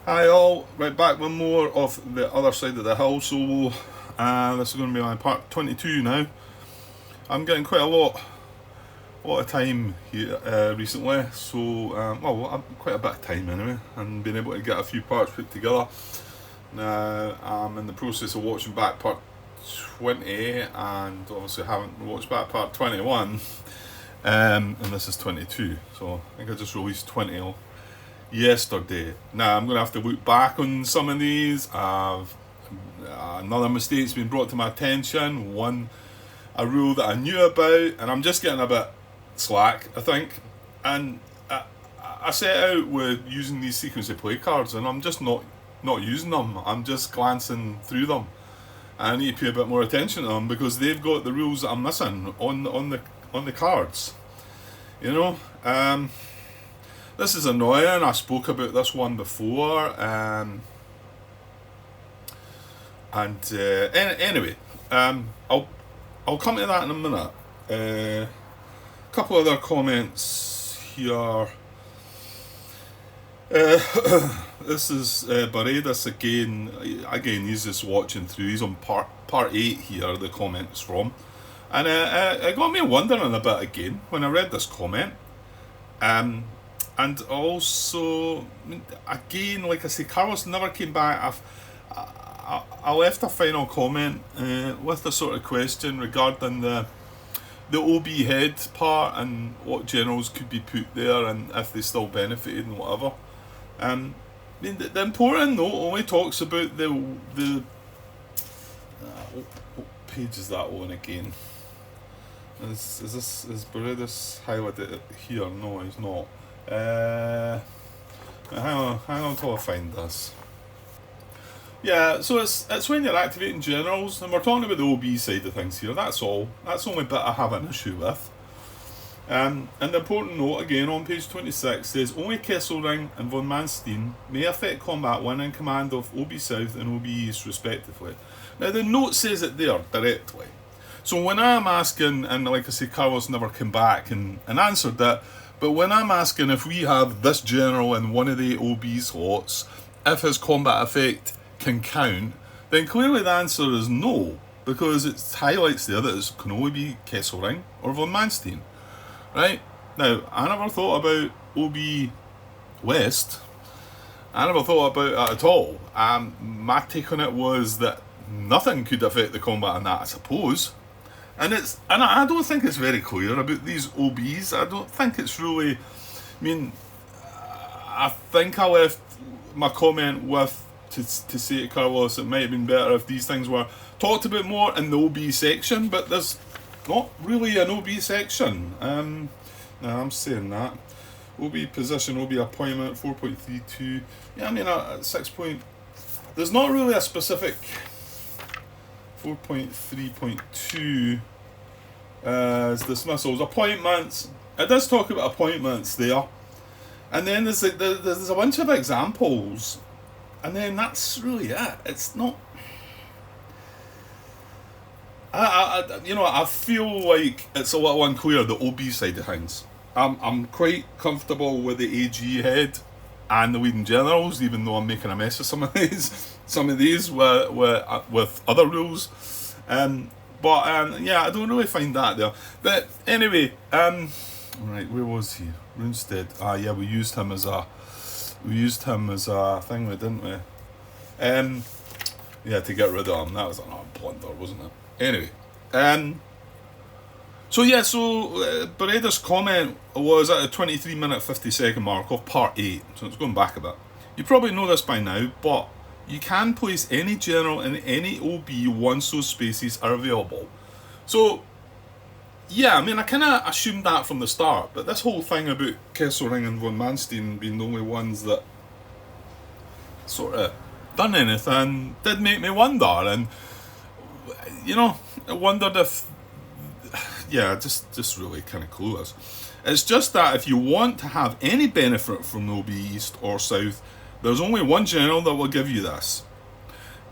Hi all, right back with more of the other side of the hill. So this is going to be my part 22 now. I'm getting quite a lot of time here recently. So quite a bit of time anyway, and been able to get a few parts put together. Now I'm in the process of watching back part 20, and obviously haven't watched back part 21. And this is 22. So I think I just released 20 yesterday. Now I'm going to have to look back on some of these. Another mistake's been brought to my attention. A rule that I knew about, and I'm just getting a bit slack, I think. And I set out with using these sequence of play cards, and I'm just not using them. I'm just glancing through them. I need to pay a bit more attention to them because they've got the rules that I'm missing on the cards. You know. This is annoying. I spoke about this one before, anyway, I'll come to that in a minute. A couple other comments here. This is Baredas again. Again, he's just watching through. He's on part 8 here. The comments from, and it got me wondering a bit again when I read this comment. And also, again, like I say, Carlos never came back. I left a final comment with a sort of question regarding the OB head part and what generals could be put there and if they still benefited and whatever. The important note only talks about the what page is that on again? Is Beredis highlighted here? No, he's not. Hang on till I find this. Yeah, so it's when you're activating generals, and we're talking about the OB side of things here. That's all. That's the only bit I have an issue with. And the important note again on page 26 says only Kesselring and von Manstein may affect combat when in command of OB South and OB East respectively. Now the note says it there directly. So when I'm asking, and like I say, Carlos never came back and answered that. But when I'm asking if we have this general in one of the OB slots, if his combat effect can count, then clearly the answer is no, because it highlights there that it can only be Kesselring or von Manstein. Right? Now, I never thought about OB West. I never thought about it at all. My take on it was that nothing could affect the combat on that, I suppose. And I don't think it's very clear about these OBs. I don't think it's really. I think I left my comment with to say to Carlos it might have been better if these things were talked about more in the OB section, but there's not really an OB section. I'm saying that. OB position, OB appointment, 4.32. Yeah, at 6 point. There's not really a specific 4.3.2 as dismissals. Appointments. It does talk about appointments there. And then there's a bunch of examples. And then that's really it. It's not... I feel like it's a little unclear, the OB side of things. I'm quite comfortable with the AG head and the leading generals, even though I'm making a mess of some of these with other rules. I don't really find that there. But anyway, right, where was he? Runestead. We used him as a thing, didn't we? To get rid of him. That was another blunder, wasn't it? Anyway, Bereda's comment was at the 23-minute 50-second mark of part 8, so it's going back a bit. You probably know this by now, but you can place any general in any OB once those spaces are available. So, yeah, I kind of assumed that from the start, but this whole thing about Kesselring and von Manstein being the only ones that sort of done anything did make me wonder, and I wondered if, just really kind of clueless. It's just that if you want to have any benefit from OB East or South, there's only one general that will give you this.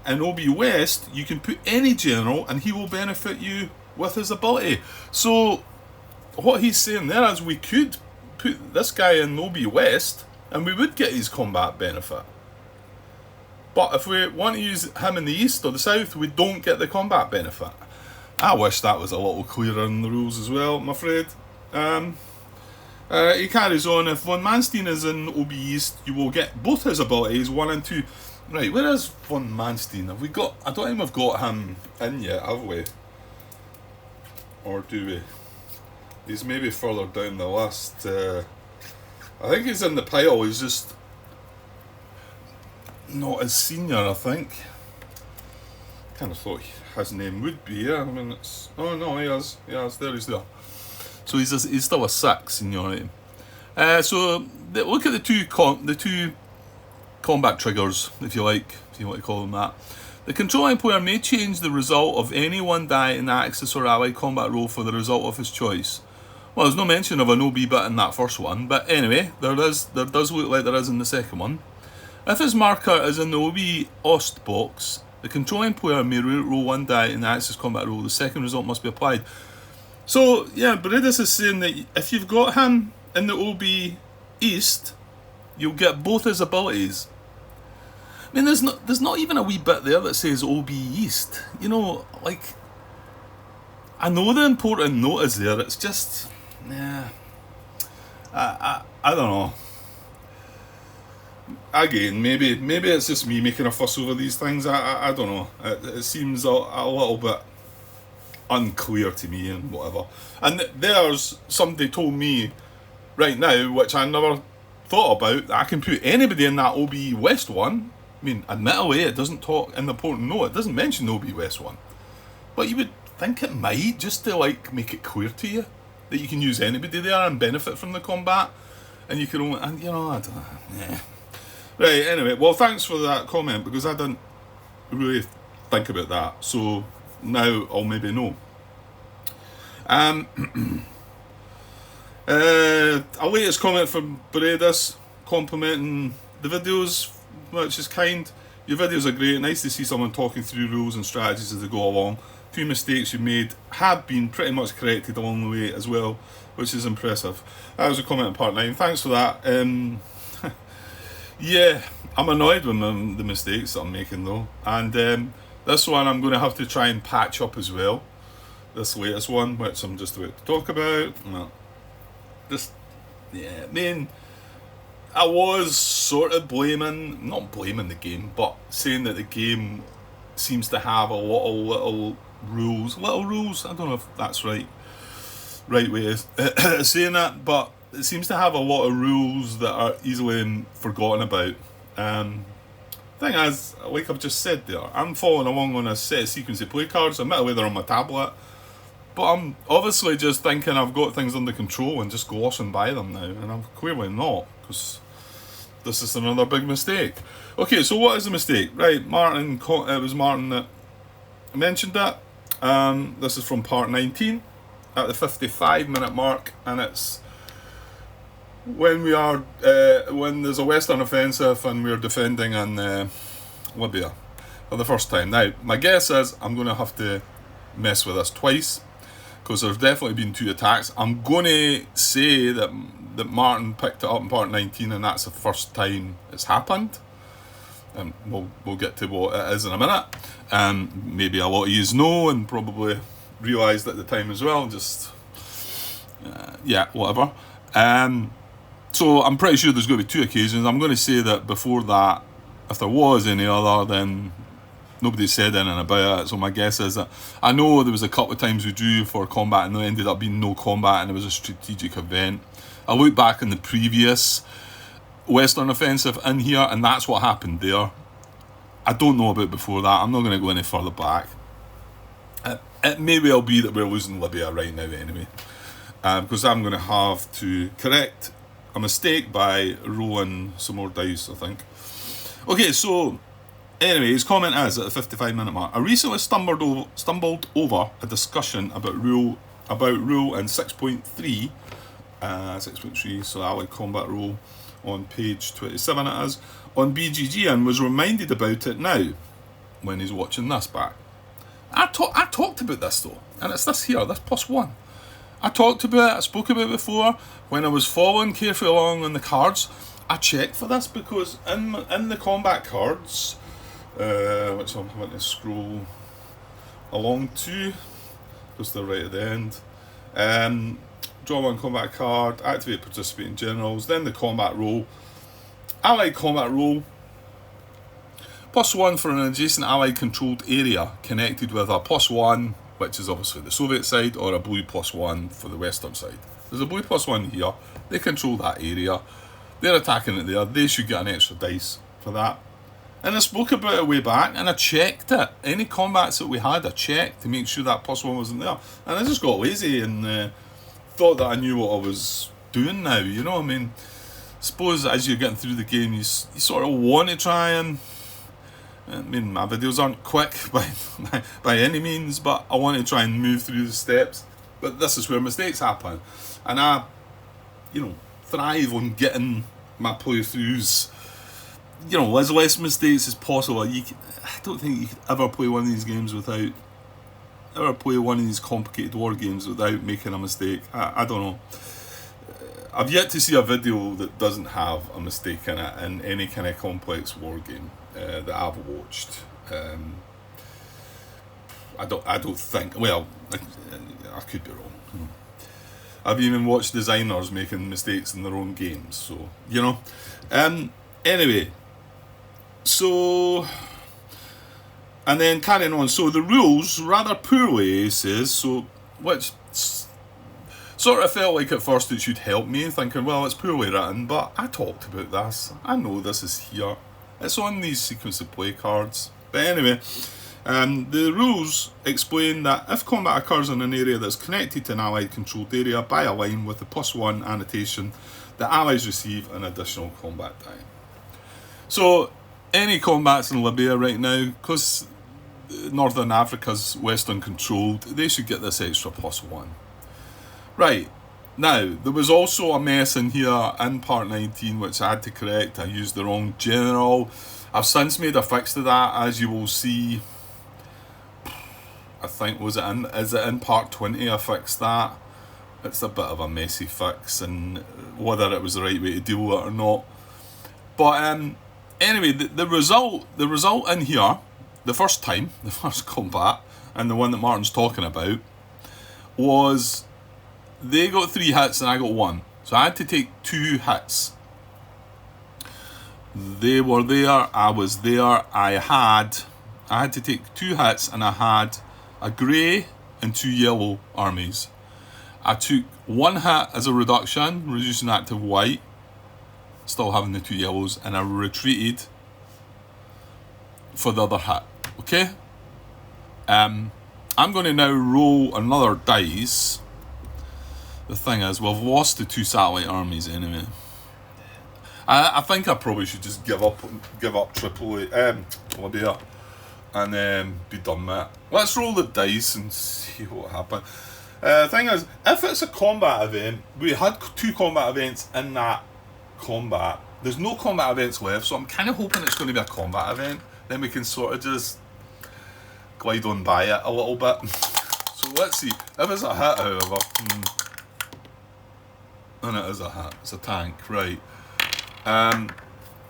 In OB West, you can put any general and he will benefit you with his ability. So what he's saying there is we could put this guy in OB West and we would get his combat benefit. But if we want to use him in the east or the south, we don't get the combat benefit. I wish that was a little clearer in the rules as well, I'm afraid. He carries on, if Von Manstein is in OB East, you will get both his abilities, 1 and 2. Right, where is Von Manstein? Have we got... I don't think we've got him in yet, have we? Or do we? He's maybe further down the list. I think he's in the pile, he's just not as senior, I think. Kind of thought his name would be, yeah. I mean, it's... Oh, no, he is. There, he's there. So he's still a 6 seniority. So look at the two combat triggers, if you want to call them that. The controlling player may change the result of any one die in the Axis or Allied combat roll for the result of his choice. Well, there's no mention of an OB bit in that first one, but anyway, there does look like there is in the second one. If his marker is in the OB Ost box, the controlling player may roll 1 die in the Axis combat roll. The second result must be applied. So, yeah, Beredis is saying that if you've got him in the OB East, you'll get both his abilities. I mean, there's not even a wee bit there that says OB East. You know, like, I know the important note is there, it's just, yeah, I don't know. Again, maybe it's just me making a fuss over these things, I don't know. It seems a little bit unclear to me and whatever. And there's somebody told me right now, which I never thought about, that I can put anybody in that OB West one. I mean, admittedly, it doesn't talk in the important note, it doesn't mention the OB West one. But you would think it might, just to like make it clear to you that you can use anybody there and benefit from the combat. And you can only, and you know, I don't know. Yeah. Right, anyway, well, thanks for that comment, because I didn't really think about that. So now I'll maybe know. A latest comment from Beredis, complimenting the videos, which is kind. Your videos are great, nice to see someone talking through rules and strategies as they go along. A few mistakes you made have been pretty much corrected along the way as well, which is impressive. That was a comment in part 9, thanks for that. Yeah, I'm annoyed with the mistakes that I'm making though, and this one I'm going to have to try and patch up as well. This latest one, which I'm just about to talk about. Well, I mean, I was sort of not blaming the game, but saying that the game seems to have a lot of little rules. I don't know if that's right way of saying that, but it seems to have a lot of rules that are easily forgotten about. Thing is, like I've just said there, I'm following along on a set of sequence of play cards. Admittedly, they're on my tablet, but I'm obviously just thinking I've got things under control and just glossing by them now, and I'm clearly not, because this is another big mistake. Okay, so what is the mistake? Right, Martin, it was Martin that mentioned that. This is from part 19 at the 55-minute mark, and it's when we are when there's a Western offensive and we're defending in Libya for the first time. Now, my guess is I'm going to have to mess with this twice, because there's definitely been 2 attacks. I'm going to say that Martin picked it up in part 19, and that's the first time it's happened. And we'll get to what it is in a minute. Maybe a lot of yous know and probably realised at the time as well. Just yeah, whatever. So I'm pretty sure there's going to be 2 occasions. I'm going to say that before that, if there was any other, then nobody said anything about it. So my guess is that I know there was a couple of times we drew for combat and there ended up being no combat and it was a strategic event. I look back in the previous Western offensive in here, and that's what happened there. I don't know about before that. I'm not going to go any further back. It may well be that we're losing Libya right now anyway, because I'm going to have to correct a mistake by rolling some more dice, I think. Okay, so anyway, his comment is at the 55-minute mark. I recently stumbled over a discussion about rule in 6.3, 6.3, so Allied combat rule on page 27 it is, on BGG, and was reminded about it now when he's watching this back. I talked about this though, and it's this here, this +1. I talked about it, I spoke about it before, when I was following carefully along on the cards. I checked for this because in the combat cards, which I'm having to scroll along to, because they're right at the end. Draw one combat card, activate participating generals, then the combat roll. Allied combat roll. +1 for an adjacent Allied controlled area connected with a +1, which is obviously the Soviet side, or a blue +1 for the Western side. There's a blue +1 here, they control that area, they're attacking it there, they should get an extra dice for that. And I spoke about it way back, and I checked it. Any combats that we had, I checked to make sure that +1 wasn't there. And I just got lazy and thought that I knew what I was doing now, you know. I mean, suppose as you're getting through the game, you sort of want to try and... I mean, my videos aren't quick by any means, but I want to try and move through the steps. But this is where mistakes happen. And I, thrive on getting my playthroughs, as less mistakes as possible. I don't think you could ever play one of these games without... ever play one of these complicated war games without making a mistake. I don't know. I've yet to see a video that doesn't have a mistake in it in any kind of complex war game that I've watched. I don't think. Well, I could be wrong. I've even watched designers making mistakes in their own games. So anyway, so. And then carrying on, so the rules rather poorly, he says, so which sort of felt like at first it should help me, thinking, well, it's poorly written, but I talked about this. I know this is here. It's on these sequence of play cards. But anyway, the rules explain that if combat occurs in an area that's connected to an Allied controlled area by a line with the +1 annotation, the Allies receive an additional combat die. So, any combats in Libya right now, because Northern Africa's Western controlled, they should get this extra +1. Right, now, there was also a mess in here in part 19 which I had to correct. I used the wrong general. I've since made a fix to that, as you will see. I think, is it in part 20 I fixed that? It's a bit of a messy fix, and whether it was the right way to deal with it or not. But anyway, the result in here, the first combat, and the one that Martin's talking about, was they got 3 hits and I got 1. So I had to take 2 hits. They were there, I was there, I had to take 2 hits, and I had a grey and 2 yellow armies. I took 1 hit as a reduction, reducing that to white, still having the 2 yellows, and I retreated for the other hit. Okay? I'm going to now roll another dice. The thing is, we've lost the 2 satellite armies anyway. I think I probably should just give up Libya, and be done with it. Let's roll the dice and see what happens. Thing is, if it's a combat event, we had 2 combat events in that combat. There's no combat events left, so I'm kind of hoping it's going to be a combat event. Then we can sort of just glide on by it a little bit. So let's see. If it's a hit, however, and it is a hit. It's a tank, right?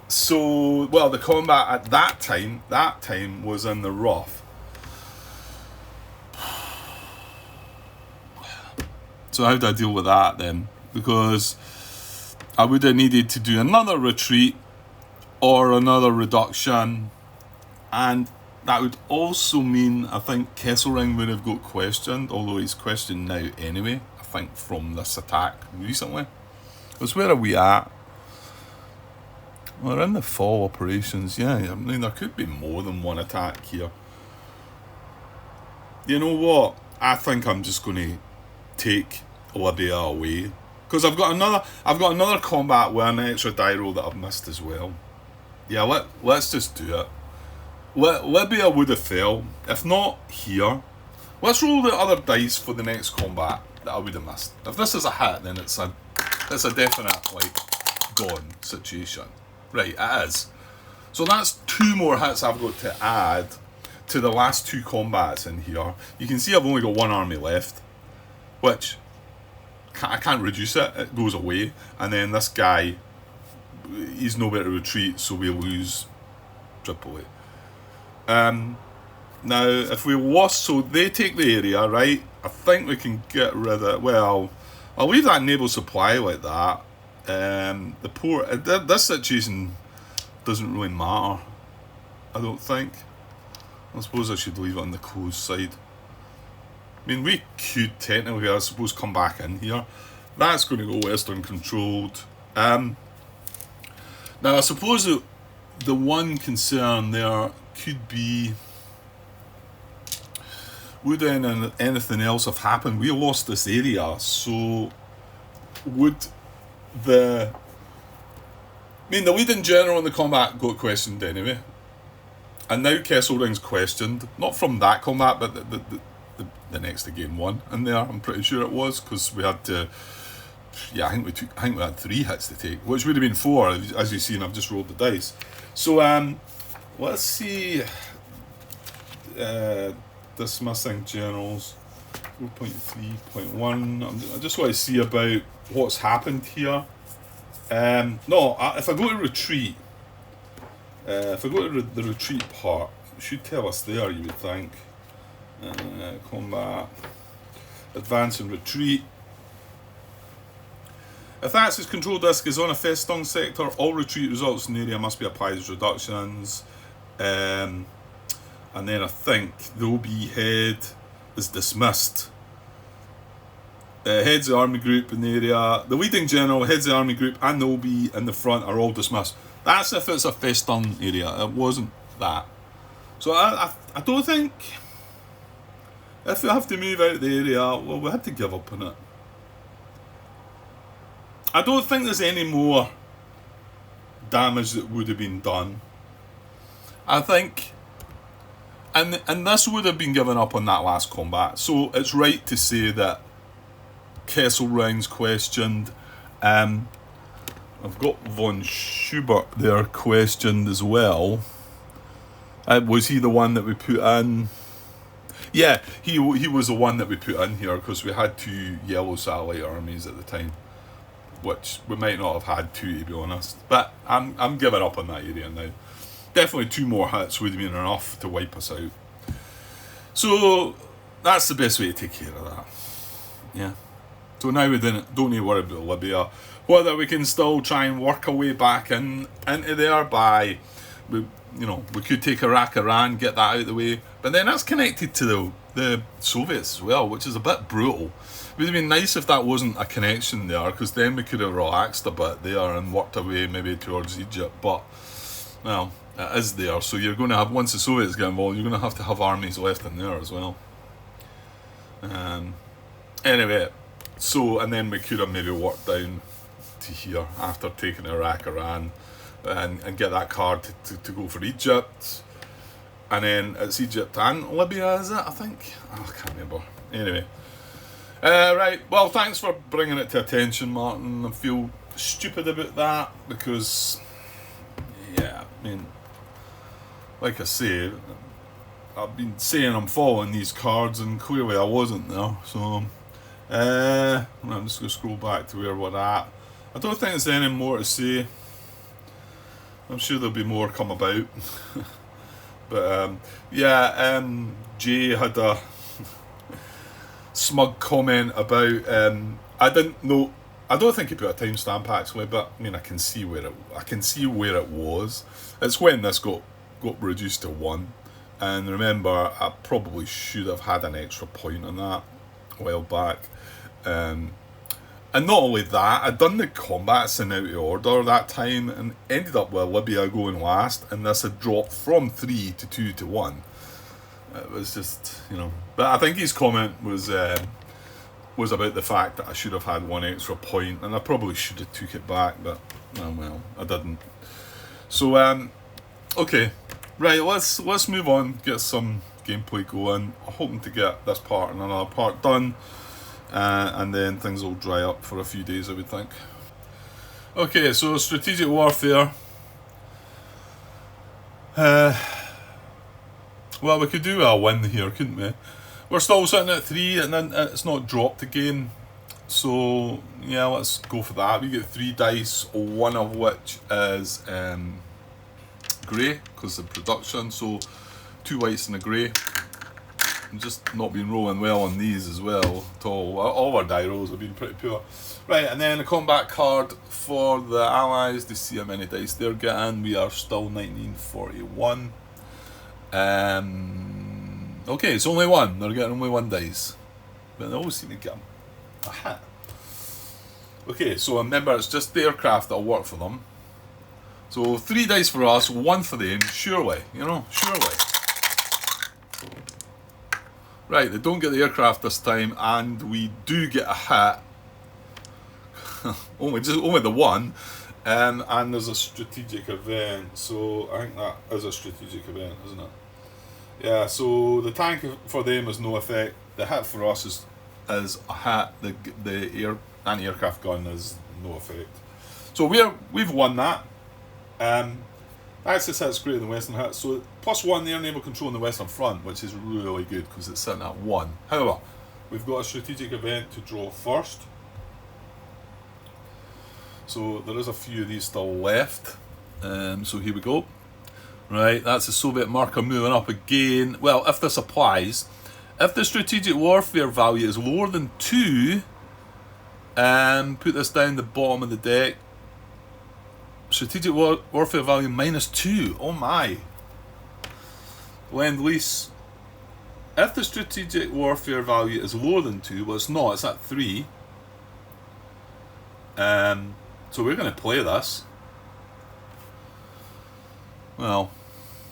So, well, the combat at that time was in the rough. So how do I deal with that then? Because I would have needed to do another retreat or another reduction, and that would also mean, I think, Kesselring would have got questioned, although he's questioned now anyway, I think, from this attack recently. Because where are we at? We're in the fall operations, yeah. I mean, there could be more than one attack here. You know what? I think I'm just going to take Libya away, because I've got another combat with an extra die roll that I've missed as well. Yeah, let's just do it. Libya would have fell, if not here. Let's roll the other dice for the next combat that I would have missed. If this is a hit, then it's a definite gone situation. Right, it is. So that's 2 more hits I've got to add to the last 2 combats in here. You can see I've only got 1 army left, which I can't reduce it. It goes away, and then this guy, he's nowhere to retreat, so we lose Tripoli. Now, if we lost, so they take the area, right? I think we can get rid of. Well, I'll leave that naval supply like that. The port. This situation doesn't really matter. I don't think. I suppose I should leave it on the closed side. I mean, we could technically, I suppose, come back in here. That's going to go Western controlled. Now, I suppose the one concern there could be, would anything else have happened? We lost this area, so would the... I mean, the leading general in the combat got questioned anyway. And now Kesselring's questioned, not from that combat, but the next again one in there, I'm pretty sure it was, because we had to... Yeah, I think we had 3 hits to take, which would have been 4, as you've seen. I've just rolled the dice. So let's see. Dismissing generals 4.3.1. I just want to see about what's happened here. No, if I go to retreat, if I go to the retreat part, it should tell us there, you would think. Combat, advance and retreat. If the Axis control disc is on a Festung sector, all retreat results in the area must be applied as reductions. And then I think the OB head is dismissed. Heads of the army group in the area, the leading general, heads of the army group, and the OB in the front are all dismissed. That's if it's a Festung area. It wasn't that. So I don't think, if we have to move out of the area, well, we had to give up on it. I don't think there's any more damage that would have been done. I think, and this would have been given up on that last combat. So it's right to say that Kesselring's questioned. I've got von Schubert there questioned as well. Was he the one that we put in? Yeah, he was the one that we put in here because we had 2 yellow satellite armies at the time, which we might not have had 2, to be honest. But I'm giving up on that area now. Definitely 2 more hits would have been enough to wipe us out. So that's the best way to take care of that. Yeah. So now we don't need to worry about Libya. Whether we can still try and work our way back into there by, we could take Iraq, Iran, get that out of the way. But then that's connected to the Soviets as well, which is a bit brutal. It would have been nice if that wasn't a connection there, because then we could have relaxed a bit there and worked away maybe towards Egypt. But, well, it is there. So you're going to have, once the Soviets get involved, you're going to have armies left in there as well. Anyway, so, and then we could have maybe worked down to here after taking Iraq, Iran, and get that card to go for Egypt. And then it's Egypt and Libya, is it? I think. I can't remember. Anyway. Right, well, thanks for bringing it to attention, Martin. I feel stupid about that because, yeah, I mean, like I say, I've been saying I'm following these cards and clearly I wasn't there. So, I'm just going to scroll back to where we're at. I don't think there's any more to say. I'm sure there'll be more come about. But, Jay had a smug comment about, I didn't know, I don't think he put a timestamp actually, but I mean I can see where it was. It's when this got reduced to 1. And remember, I probably should have had an extra point on that a while back. And not only that, I'd done the combats in out of order that time and ended up with Libya going last, and this had dropped from 3 to 2 to 1. It was just, But I think his comment was about the fact that I should have had 1 extra point, and I probably should have took it back, but well, I didn't. So okay, right, let's move on, get some gameplay going. I'm hoping to get this part and another part done. And then things will dry up for a few days, I would think. Okay, so strategic warfare. Well, we could do a win here, couldn't we? We're still sitting at 3 and then it's not dropped again. So, yeah, let's go for that. We get 3 dice, 1 of which is grey, because of production. So, 2 whites and a grey. And just not been rolling well on these as well at all. All our die rolls have been pretty poor. Right, and then a combat card for the allies to see how many dice they're getting. We are still 1941. Okay, it's only one. They're getting only 1 dice. But they always seem to get a hit. Okay, so remember, it's just the aircraft that'll work for them. So 3 dice for us, 1 for them, surely, surely. Right, they don't get the aircraft this time, and we do get a hit. only the 1. And there's a strategic event, so I think that is a strategic event, isn't it? Yeah, so the tank for them is no effect. The hit for us is a hit. The anti-aircraft gun is no effect. So we've won that. Axis hit's greater than Western hit, so +1 air naval control on the Western Front, which is really good because it's sitting at 1. However, we've got a strategic event to draw first. So there is a few of these still left. So here we go. Right, that's the Soviet marker moving up again. Well, if this applies, if the strategic warfare value is lower than 2, put this down the bottom of the deck. Strategic warfare value -2. Oh my. Lend-Lease. If the strategic warfare value is lower than 2, well, it's not, it's at 3. So we're going to play this. Well,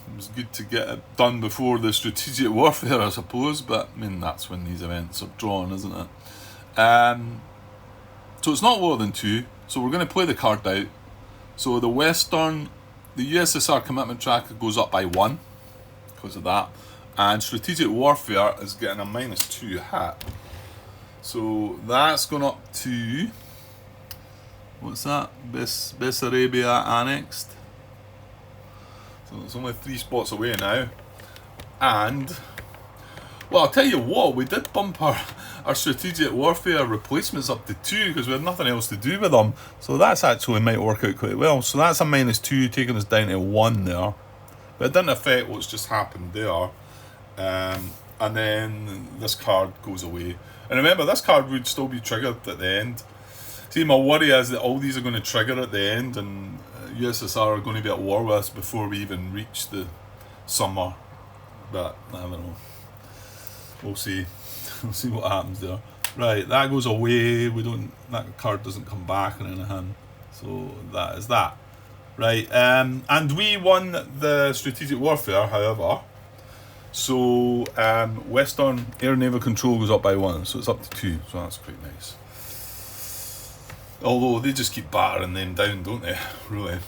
it was good to get it done before the strategic warfare, I suppose, but I mean, that's when these events are drawn, isn't it? So it's not lower than 2, so we're going to play the card out. So the USSR commitment tracker goes up by 1 because of that, and strategic warfare is getting a -2 hit. So that's going up to, what's that? Bessarabia annexed. So it's only 3 spots away now, and well, I'll tell you what, we did bump our strategic warfare replacements up to 2 because we had nothing else to do with them. So that's actually might work out quite well. So that's a -2, taking us down to 1 there. But it didn't affect what's just happened there. And then this card goes away. And remember, this card would still be triggered at the end. See, my worry is that all these are going to trigger at the end, and USSR are going to be at war with us before we even reach the summer. But I don't know. We'll see. We'll see what happens there. Right, that goes away. That card doesn't come back or anything. So that is that. Right, and we won the strategic warfare, however. So Western air naval control goes up by 1, so it's up to 2. So that's quite nice. Although they just keep battering them down, don't they? Really.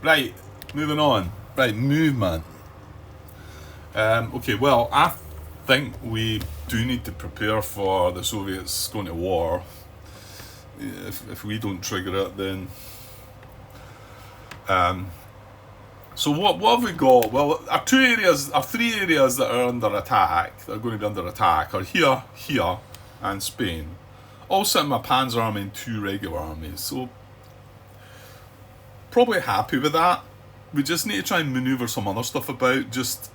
Right, moving on. Right, movement. Okay, well, I think we do need to prepare for the Soviets going to war. If we don't trigger it, then so what have we got? Well, our 3 areas that are under attack, that are going to be under attack, are here, and Spain. All set in my Panzer Army and 2 regular armies. So probably happy with that. We just need to try and manoeuvre some other stuff about, just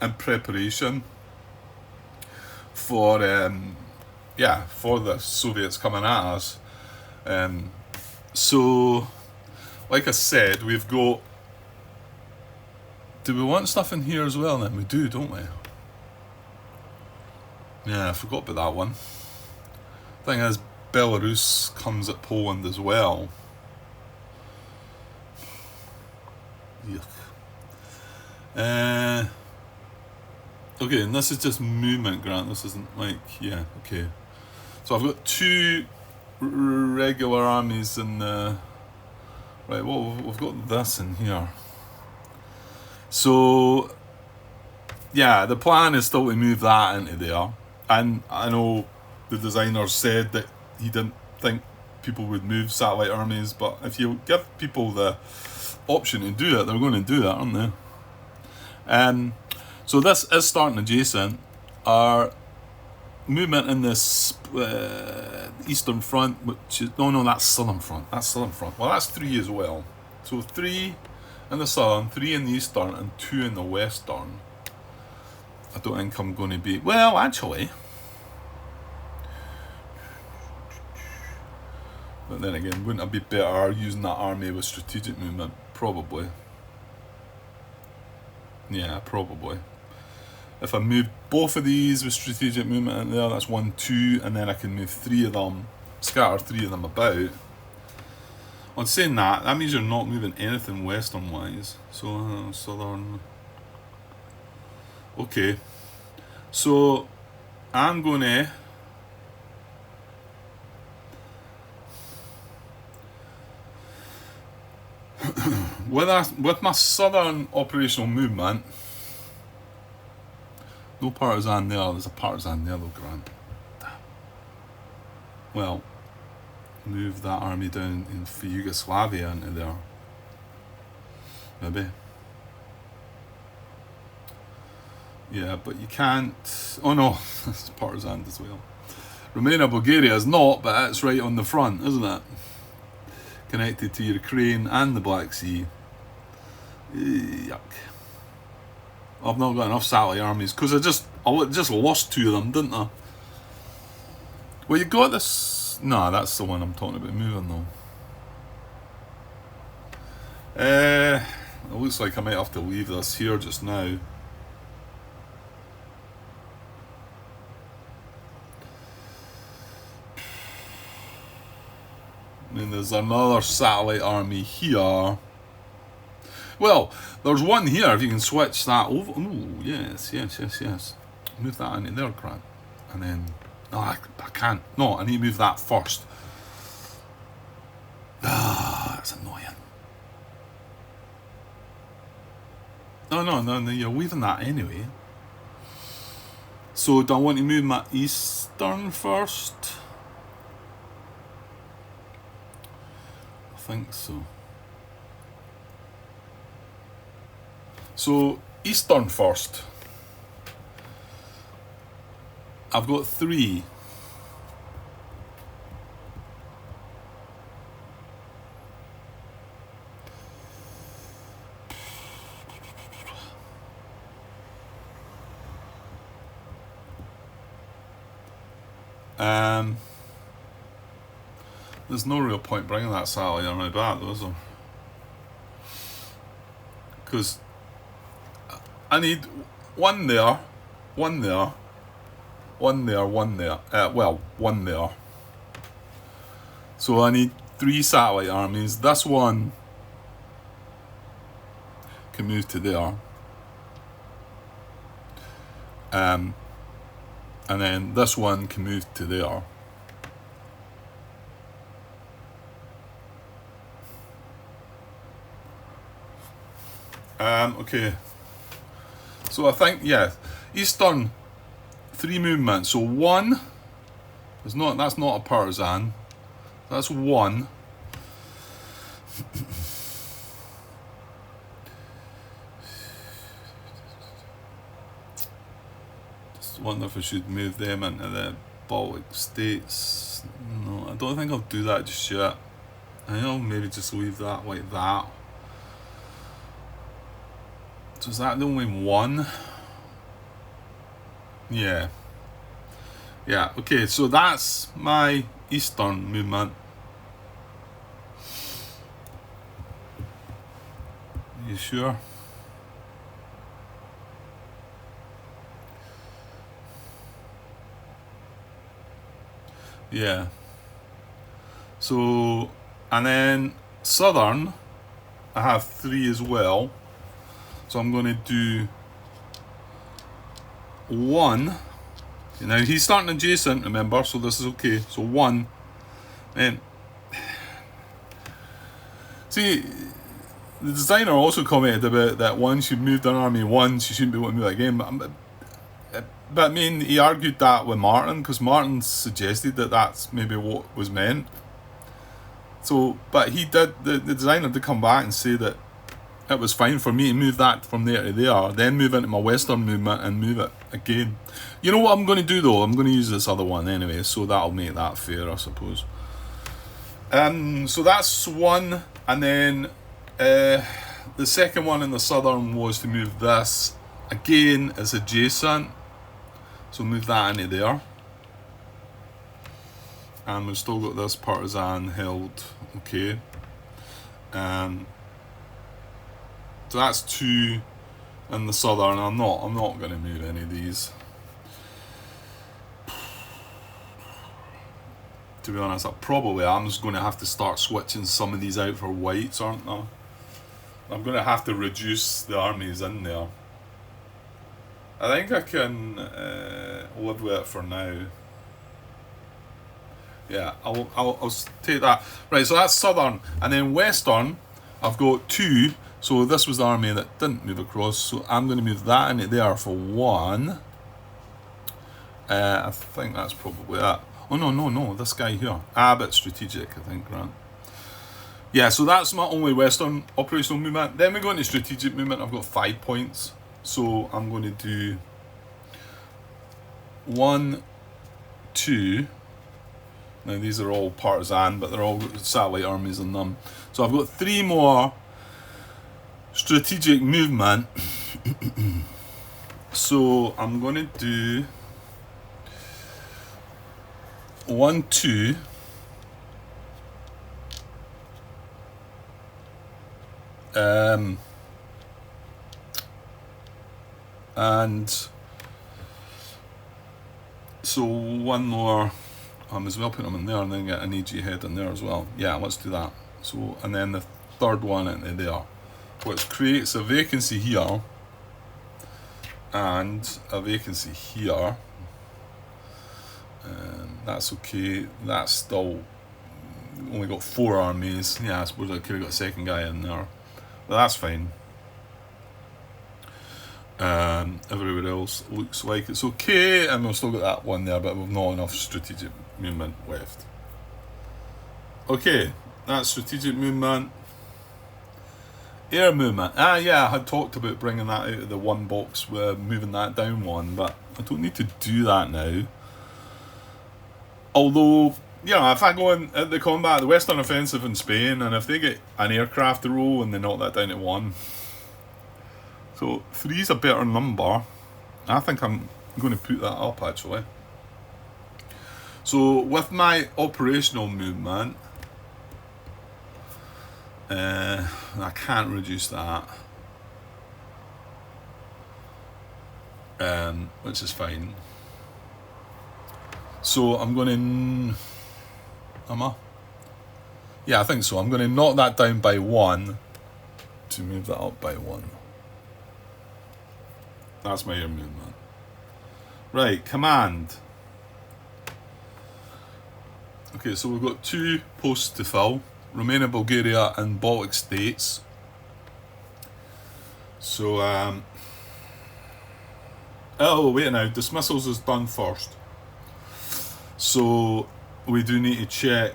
in preparation for the Soviets coming at us. So like I said, we've got, do we want stuff in here as well then? We do, don't we? Yeah, I forgot about that one. Thing is, Belarus comes at Poland as well. Yuck. Okay, and this is just movement, Grant. This isn't like, yeah, okay. So I've got 2 regular armies in the... Right, well, we've got this in here. So, yeah, the plan is still to move that into there. And I know the designer said that he didn't think people would move satellite armies, but if you give people the option to do it, they're going to do that, aren't they? So this is starting adjacent. Our movement in this Eastern Front, which is, no, that's Southern Front. That's Southern Front. Well, that's 3 as well. So 3 in the Southern, 3 in the Eastern, and 2 in the Western. I don't think I'm going to be... Well, actually... But then again, wouldn't I be better using that army with strategic movement? Probably. Yeah, probably. If I move both of these with strategic movement in there, that's 1, 2, and then I can move 3 of them, scatter 3 of them about. On saying that, that means you're not moving anything western-wise. So, southern... Okay. So, I'm going to... with my southern operational movement, no partisan there's a partisan there though, Grant. Well, move that army down in for Yugoslavia into there. Maybe. Yeah, but you can't... Oh no, it's partisan as well. Romania, Bulgaria is not, but it's right on the front, isn't it? Connected to Ukraine and the Black Sea. Yuck. I've not got enough satellite armies because I just lost 2 of them, didn't I? Well, you got this. No, that's the one I'm talking about moving though. It looks like I might have to leave this here just now. I mean, there's another satellite army here. Well, there's one here if you can switch that over. Ooh, yes. Move that into there, Grant. And then... No, I can't. No, I need to move that first. Ah, that's annoying. No, you're leaving that anyway. So, do I want to move my eastern first? I think so. So, eastern first. I've got 3. There's no real point bringing that satellite army back though, is there? Because I need 1 there, 1 there, 1 there, 1 there. Well, 1 there. So I need 3 satellite armies. This one can move to there. And then this one can move to there. Okay. So I think, yeah, eastern 3 movements. So 1 is not, that's not a partisan. That's 1. Just wonder if I should move them into the Baltic states. No, I don't think I'll do that just yet. I think I'll maybe just leave that like that. So is that the only 1? Yeah. Yeah, okay, so that's my eastern movement. You sure? Yeah. So, and then southern, I have 3 as well. So I'm going to do 1. Now he's starting adjacent, remember, so this is okay. So 1. And see, the designer also commented about that once you've moved an army once, you shouldn't be able to move it again. But I mean, he argued that with Martin, because Martin suggested that that's maybe what was meant. So, but he did, the designer did come back and say that it was fine for me to move that from there to there, then move into my western movement and move it again. You know what I'm going to do though? I'm going to use this other one anyway, so that'll make that fair, I suppose. So that's 1, and then the second one in the southern was to move this again is adjacent, so move that into there. And we've still got this partisan held, okay. So that's 2 in the southern. I'm not going to move any of these. To be honest, I'm just going to have to start switching some of these out for whites, aren't I? I'm going to have to reduce the armies in there. I think I can live with it for now. Yeah, I'll take that. Right, so that's southern. And then western, I've got 2. So this was the army that didn't move across. So I'm going to move that into there for 1. I think that's probably that. Oh, no, this guy here. A bit strategic, I think, right? Yeah, so that's my only western operational movement. Then we go into strategic movement. I've got 5 points. So I'm going to do 1, 2. Now these are all partisan, but they're all satellite armies in them. So I've got 3 more strategic movement. So I'm going to do 1, 2. And so 1 more. As well put them in there and then get an AG head in there as well. Yeah, let's do that. So, and then the third one into there, which creates a vacancy here and a vacancy here. That's okay. That's still only got 4 armies. Yeah, I suppose I could have got a second guy in there, but that's fine. Everywhere else looks like it's okay, and we've still got that one there, but we've not enough strategic movement left. Okay, that's strategic movement. Air movement. Yeah, I had talked about bringing that out of the 1 box, moving that down 1, but I don't need to do that now. Although, if I go in at the combat, the Western Offensive in Spain, and if they get an aircraft roll and they knock that down to 1, so 3 is a better number. I think I'm going to put that up actually. So with my operational movement, I can't reduce that, which is fine. So I'm going to, yeah, I think so. I'm going to knock that down by 1 to move that up by 1. That's my air movement. Right, command. Okay, so we've got 2 posts to fill. Romania, Bulgaria and Baltic states. So, oh wait now, dismissals is done first. So, we do need to check.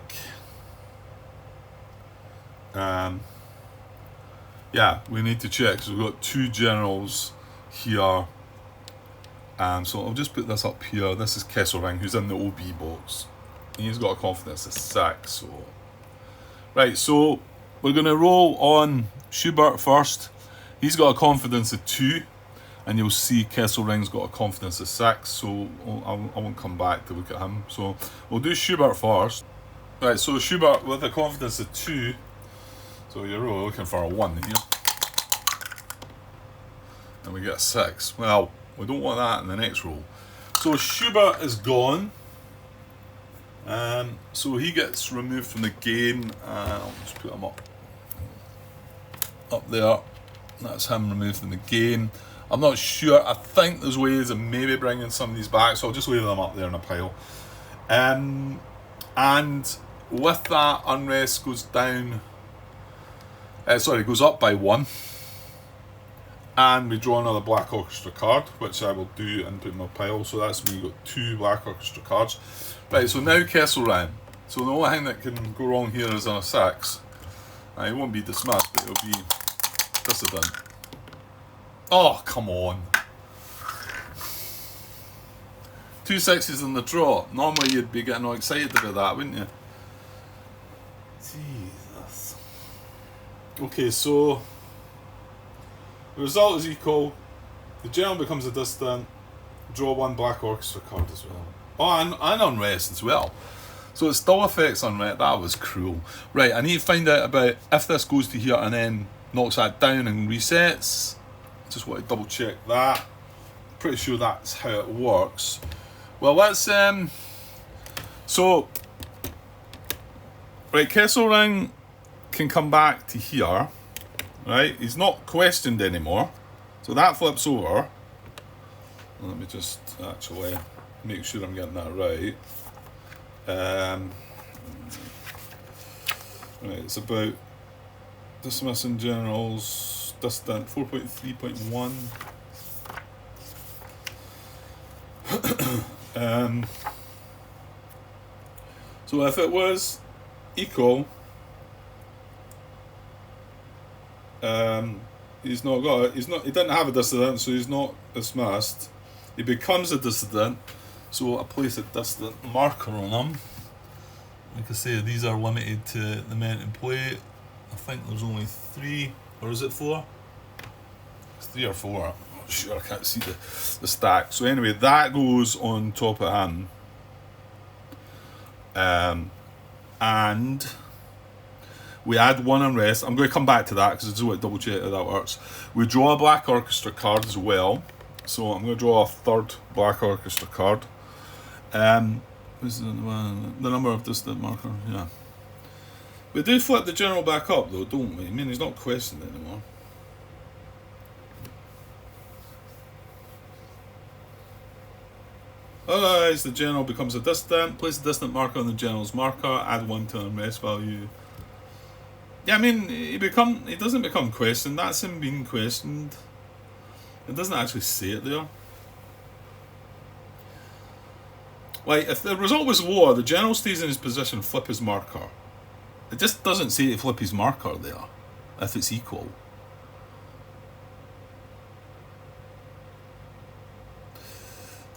Yeah, we need to check, because we've got 2 generals here. So I'll just put this up here. This is Kesselring, who's in the OB box. He's got a confidence of 6. So right, so we're going to roll on Schubert first. He's got a confidence of 2, and you'll see Kesselring's got a confidence of 6. So I won't come back to look at him. So we'll do Schubert first. Right, so Schubert with a confidence of 2. So you're really looking for a 1 here. And we get a 6. Well, we don't want that in the next roll. So Schubert is gone. So he gets removed from the game. I'll just put him up there. That's him removed from the game. I'm not sure. I think there's ways of maybe bringing some of these back, so I'll just leave them up there in a pile. And with that, unrest goes down. Goes up by 1. And we draw another Black Orchestra card, which I will do and put in my pile. So that's me, got 2 Black Orchestra cards. Right, so now Kesselring. So the only thing that can go wrong here is on a 6. It won't be dismissed, but it'll be dissident. Oh, come on. 2 6s in the draw. Normally you'd be getting all excited about that, wouldn't you? Jesus. Okay, so the result is equal. The general becomes a dissident. Draw 1 black orchestra card as well. Oh, and unrest as well. So it still affects unrest. That was cruel. Right, I need to find out about if this goes to here and then knocks that down and resets. Just want to double check that. Pretty sure that's how it works. Well, let's so right, Kesselring can come back to here. Right, he's not questioned anymore. So that flips over. Let me just actually make sure I'm getting that right. Right, it's about dismissing generals, distant 4.3.1. So if it was equal, he's not got it. He didn't have a dissident, so he's not dismissed. He becomes a dissident, so I place a dissident marker on him. Like I say, these are limited to the men in play. I think there's only 3, or is it 4? It's 3 or 4. I'm not sure, I can't see the stack. So anyway, that goes on top of him. And we add 1 unrest. I'm going to come back to that because I just want to double check how that works. We draw a black orchestra card as well. So I'm going to draw a 3rd black orchestra card. This is the number of distant marker, yeah. We do flip the general back up though, don't we? I mean, he's not questioned anymore. Otherwise, the general becomes a distant. Place a distant marker on the general's marker. Add 1 to unrest value. Yeah, I mean, he doesn't become questioned. That's him being questioned. It doesn't actually say it there. Like, if the result was war, the general stays in his position, flip his marker. It just doesn't say to flip his marker there, if it's equal.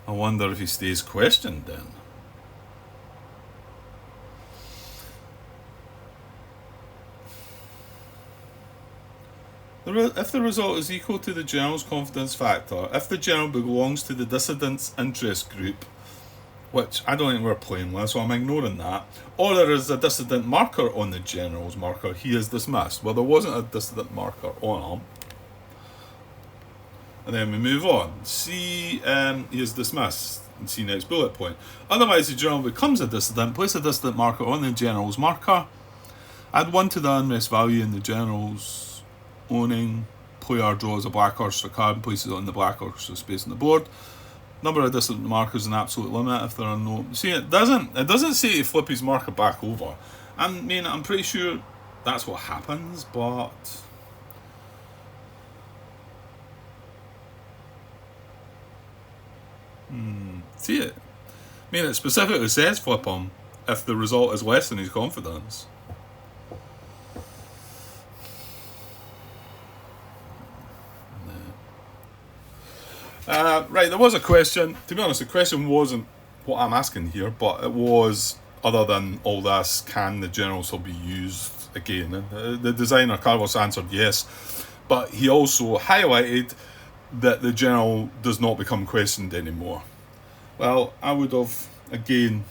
I wonder if he stays questioned then. If the result is equal to the general's confidence factor, if the general belongs to the dissident's interest group, which I don't think we're playing with, so I'm ignoring that, or there is a dissident marker on the general's marker, he is dismissed. Well, there wasn't a dissident marker on him. And then we move on. C, he is dismissed. And see next bullet point. Otherwise, the general becomes a dissident. Place a dissident marker on the general's marker. Add 1 to the unrest value in the general's owning. Player draws a black orchestra card and places it on the black orchestra space on the board. Number of dissident markers an absolute limit if there are no. See, it doesn't say to flip his marker back over. I mean, I'm pretty sure that's what happens, but see it. I mean, it specifically says flip him if the result is less than his confidence. Right, there was a question. To be honest, the question wasn't what I'm asking here, but it was, other than all this, can the general still be used again? And the designer, Carlos, answered yes, but he also highlighted that the general does not become questioned anymore. Well, I would have, again,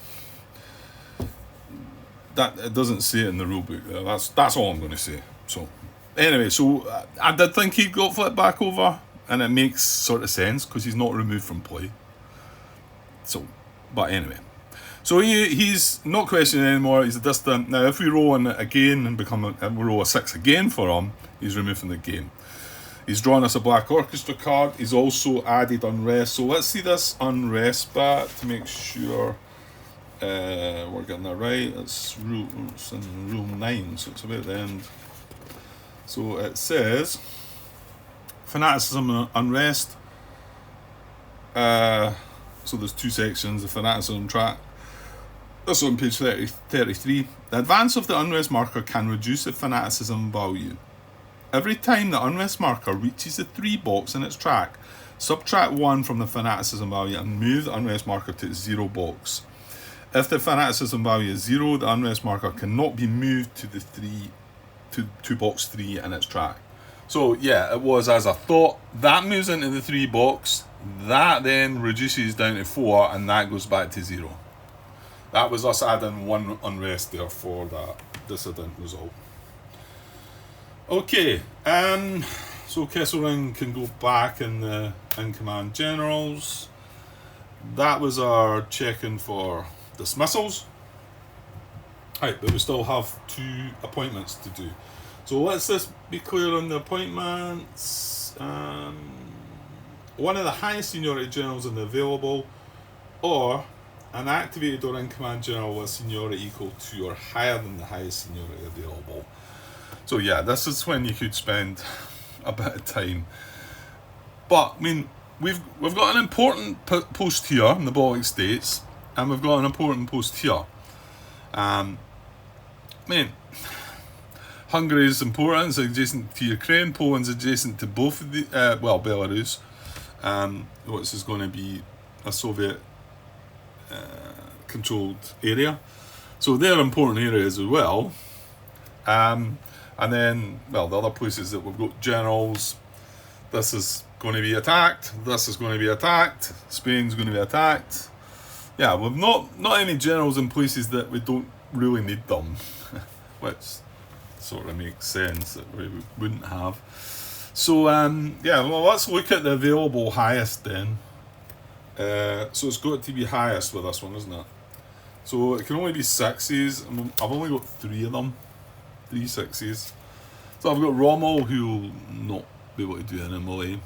that it doesn't say it in the rulebook there. That's all I'm going to say. So, anyway, so I did think he got flipped back over, and it makes sort of sense because he's not removed from play. So, but anyway, so he's not questioned anymore. He's a distant. Now, if we roll on it again and we roll a 6 again for him, he's removed from the game. He's drawn us a black orchestra card. He's also added unrest. So let's see this unrest back to make sure we're getting that right. It's in rule 9, so it's about the end. So it says fanaticism and unrest. So there's 2 sections. The fanaticism track. This on page 33. The advance of the unrest marker can reduce the fanaticism value. Every time the unrest marker reaches the 3 box in its track, subtract 1 from the fanaticism value and move the unrest marker to its 0 box. If the fanaticism value is 0, the unrest marker cannot be moved to the to box 3 in its track. So yeah, it was as I thought. That moves into the 3 box. That then reduces down to 4, and that goes back to 0. That was us adding 1 unrest there for that dissident result. Okay, so Kesselring can go back in the in-command generals. That was our checking for dismissals. Right, but we still have 2 appointments to do. So let's just be clear on the appointments. One of the highest seniority generals in the available, or an activated or in-command general with seniority equal to or higher than the highest seniority available. So yeah, this is when you could spend a bit of time. But I mean, we've got an important post here in the Baltic States, and we've got an important post here. I mean, Hungary is important, it's adjacent to Ukraine. Poland's adjacent to both of the, Belarus, which is going to be a Soviet controlled area. So they're important areas as well. And then, the other places that we've got generals. This is going to be attacked. This is going to be attacked. Spain's going to be attacked. Yeah, we've not any generals in places that we don't really need them, which sort of makes sense that we wouldn't have. So let's look at the available highest then. So it's got to be highest with this one, isn't it? So it can only be 6s. I've only got 3 of them. 3 6s. So I've got Rommel, who will not be able to do an MLA.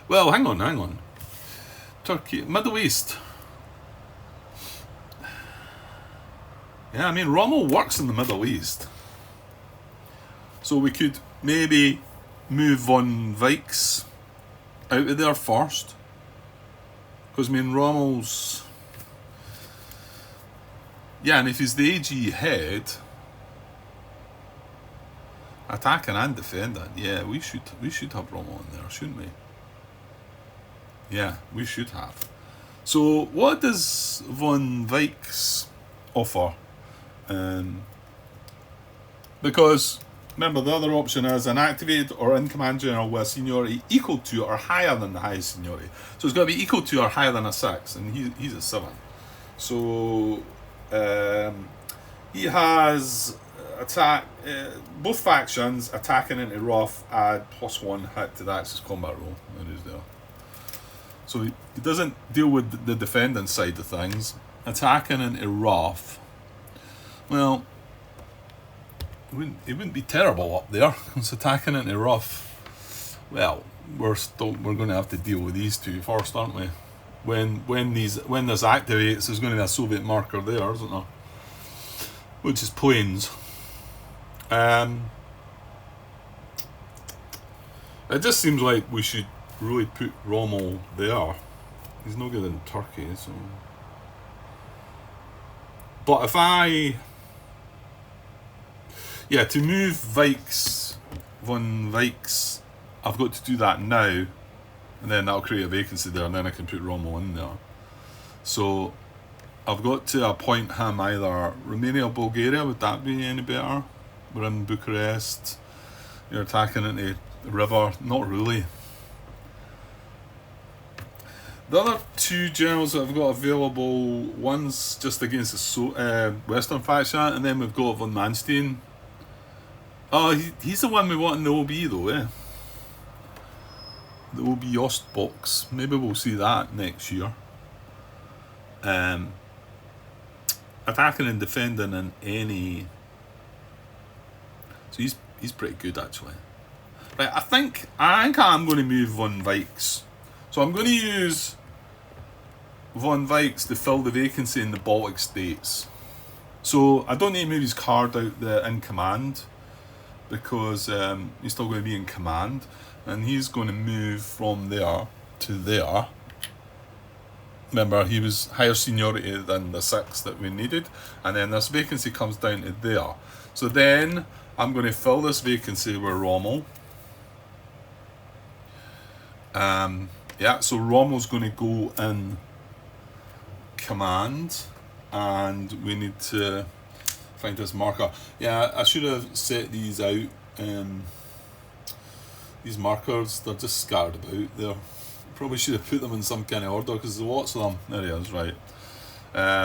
Well, hang on. Turkey, Middle East. Yeah, I mean, Rommel works in the Middle East. So we could maybe move von Weichs out of there first. Because, I mean, Rommel's... Yeah, and if he's the AG head... Attacking and defending. Yeah, we should have Rommel in there, shouldn't we? Yeah, we should have. So, what does von Weichs offer? Because... Remember, the other option is an activated or in-command general with seniority equal to or higher than the highest seniority. So it's got to be equal to or higher than a 6, and he's a 7. So he has both factions attacking into rough add +1 hit to the Axis combat roll. There is there. So he doesn't deal with the defending side of things. Attacking into rough. Well, it wouldn't be terrible up there. It's attacking into rough. Well, we're going to have to deal with these 2 first, aren't we? When this activates, there's going to be a Soviet marker there, isn't there? Which is planes. It just seems like we should really put Rommel there. He's no good in Turkey, so. But if to move von Weichs, I've got to do that now, and then that'll create a vacancy there, and then I can put Rommel in there. So I've got to appoint him either Romania or Bulgaria. Would that be any better? We're in Bucharest. You're attacking into the river. Not really. The other 2 generals that I've got available, one's just against the Western faction, and then we've got von Manstein. Oh, he's the one we want in the OB though, eh? The OB Ostbox. Maybe we'll see that next year. Attacking and defending in any... So he's pretty good actually. Right, I think I'm going to move von Weichs. So I'm going to use von Weichs to fill the vacancy in the Baltic States. So I don't need to move his card out in command, because he's still going to be in command, and he's going to move from there to there. Remember, he was higher seniority than the 6 that we needed, and then this vacancy comes down to there. So then I'm going to fill this vacancy with Rommel. So Rommel's going to go in command, and we need to find this marker. Yeah, I should have set these out. These markers, they're just scattered about there. Probably should have put them in some kind of order because there's lots of them. There he is, right.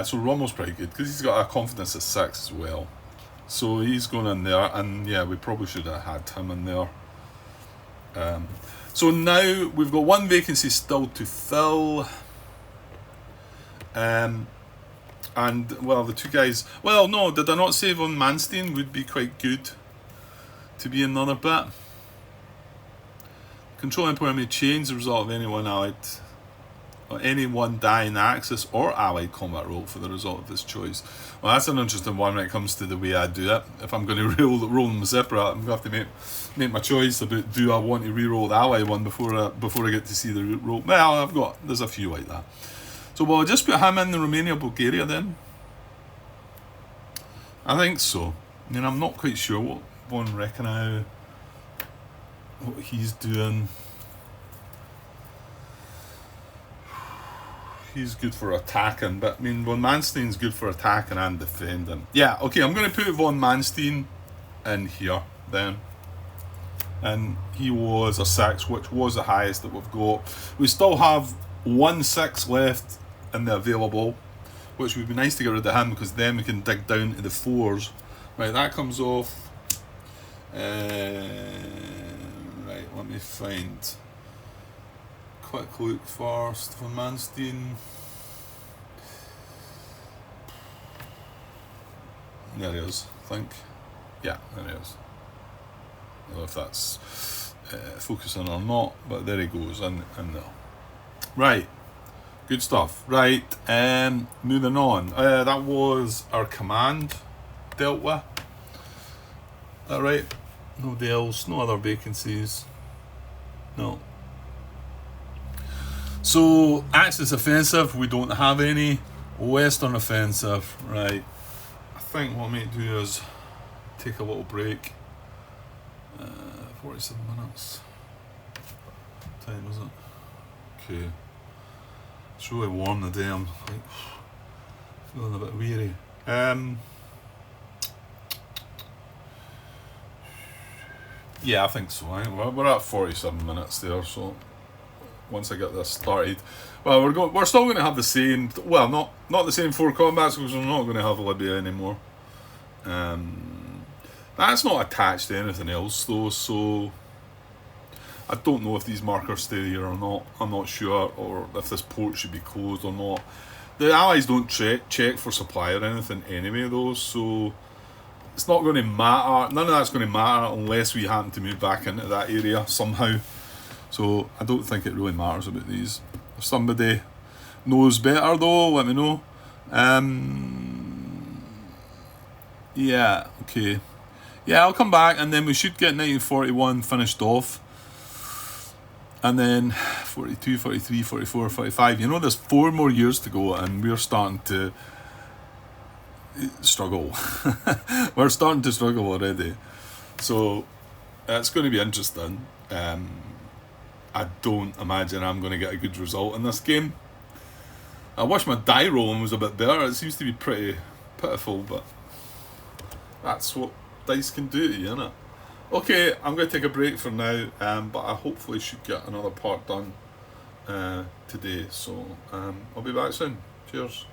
So Rommel's pretty good because he's got a confidence of 6 as well. So he's going in there, and yeah, we probably should have had him in there. So now we've got one vacancy still to fill. And well, the two guys. Well, no, did I not say Von Manstein would be quite good to be another bit? Control Empire may change the result of any one allied, or any one dying axis or allied combat roll for the result of this choice. Well, that's an interesting one when it comes to the way I do it. If I'm going to roll them separate, I'm going to have to make my choice about do I want to re-roll the ally one before I get to see the roll. Well, there's a few like that. So will I just put him in the Romania Bulgaria then? I think so. I mean, I'm not quite sure what Von Reichenau, what he's doing. He's good for attacking, but I mean, Von Manstein's good for attacking and defending. Yeah, okay, I'm going to put Von Manstein in here then. And he was a 6, which was the highest that we've got. We still have 1 6 left in the available, which would be nice to get rid of him because then we can dig down to the 4s. Right, that comes off. Right, let me find. Quick look first. Von Manstein. There he is, I think. Yeah, there he is. I don't know if that's focusing or not, but there he goes in there. Right, good stuff. Right, moving on. That was our command dealt with. Alright, nobody else, no other vacancies. No. So, Axis offensive, we don't have any. Western offensive, right. I think what I might do is take a little break. 47 minutes. What time is it? Okay. It's really warm today. I'm like feeling a bit weary. Yeah, I think so. We're at 47 minutes there, so once I get this started, well, we're still going to have the same. Well, not the same 4 combats because we're not going to have Libya anymore. That's not attached to anything else though, so I don't know if these markers stay here or not. I'm not sure, or if this port should be closed or not. The Allies don't check for supply or anything anyway though, so it's not going to matter. None of that's going to matter unless we happen to move back into that area somehow. So I don't think it really matters about these. If somebody knows better though, let me know. Yeah, okay. Yeah, I'll come back and then we should get 1941 finished off. And then 42, 43, 44, 45. You know, there's 4 more years to go and we're starting to struggle. We're starting to struggle already. So it's going to be interesting. I don't imagine I'm going to get a good result in this game. I wish my die rolling was a bit better. It seems to be pretty pitiful, but that's what dice can do to you, innit? Okay, I'm going to take a break for now, but I hopefully should get another part done today. So I'll be back soon. Cheers.